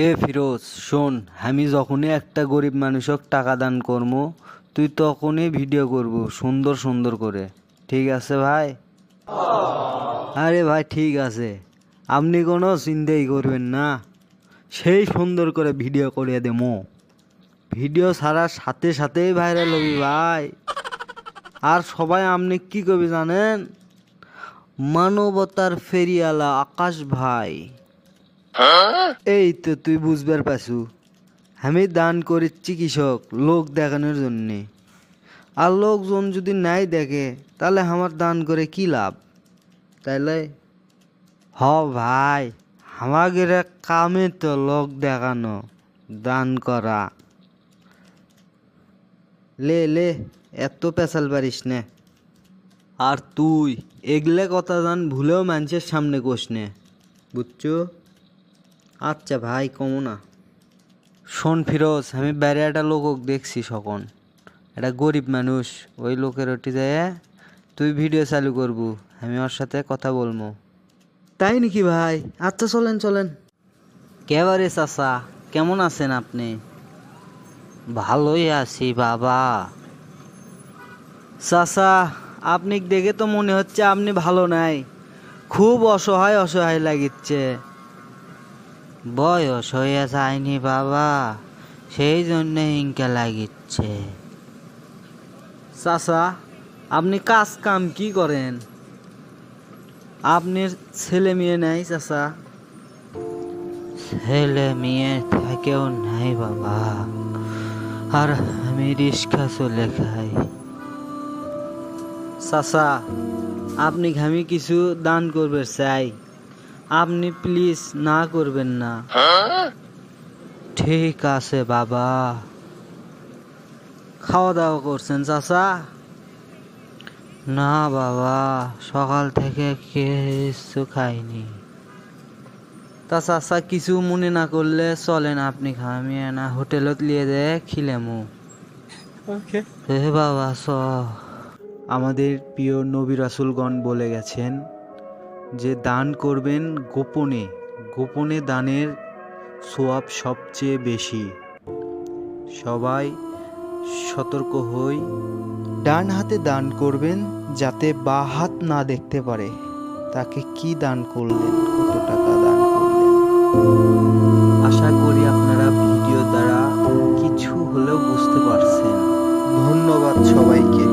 এ ফিরোজ শোন, আমি যখনই একটা গরিব মানুষক টাকা দান করবো তুই তখনই ভিডিও করব সুন্দর সুন্দর করে। ঠিক আছে ভাই? আরে ভাই ঠিক আছে, আপনি কোনো চিন্তাই করবেন না, সেই সুন্দর করে ভিডিও করে দেবো। ভিডিও ছাড়ার সাথে সাথেই ভাইরাল হবি ভাই। আর সবাই আপনি কি করবি জানেন? মানবতার ফেরিয়ালা আকাশ ভাই। এই তো তুই বুঝবার পারছু, আমি দান করি চিকিৎসক লোক দেখানোর জন্যে। আর লোকজন যদি নাই দেখে তাহলে আমার দান করে কি লাভ, তাইলে? হ ভাই, আমাদের কামে তো লোক দেখানো, দান করা। লে লে, এত পেশাল পারিস নে। আর তুই এগলে কথা জান ভুলেও মানুষের সামনে কোস নে, বুঝছো? আচ্ছা ভাই, কমো না। শোন ফিরোজ, আমি বাইরে একটা লোকক দেখছি সকন, একটা গরিব মানুষ। ওই লোকের ওটি যায় তুই ভিডিও চালু করবু, আমি ওর সাথে কথা বলবো। তাই নাকি ভাই? আচ্ছা চলেন চলেন। কেবারে চাচা, কেমন আছেন আপনি? ভালোই আছি বাবা। চাচা, আপনি দেখে তো মনে হচ্ছে আপনি ভালো নাই, খুব অসহায় অসহায় লাগিচ্ছে। বয়স হয়ে যায়নি বাবা, সেই জন্য ইনকা লাগিচ্ছে। চাচা, আপনি কাজ কাম কি করেন? আপনার ছেলে মেয়ে নাই চাচা? ছেলে মেয়ে থাকেও নাই বাবা, আর আমি রিক্সা চলে খাই। চাচা, আপনি আমি কিছু দান করবে চাই, আপনি প্লিজ না করবেন না। ঠিক আছে বাবা। খাওয়া দাওয়া করছেন চাচা? না বাবা, সকাল থেকে কিছু খাইনি। তা চাচা কিছু মনে না করলে চলেন, আপনি খামি না হোটেলত লিয়ে দে খিলেমু। হে বাবা চ। আমাদের প্রিয় নবী রাসূলগণ বলে গেছেন যে দান করবেন গোপনে, গোপনে দানের সোয়াব সবচেয়ে বেশি। সবাই সতর্ক হই, ডান হাতে দান করবেন যাতে বাঁ হাত না দেখতে পারে তাকে কি দান করলেন, কত টাকা দান করলেন। আশা করি আপনারা ভিডিও দ্বারা কিছু হলেও বুঝতে পারছেন। ধন্যবাদ সবাইকে।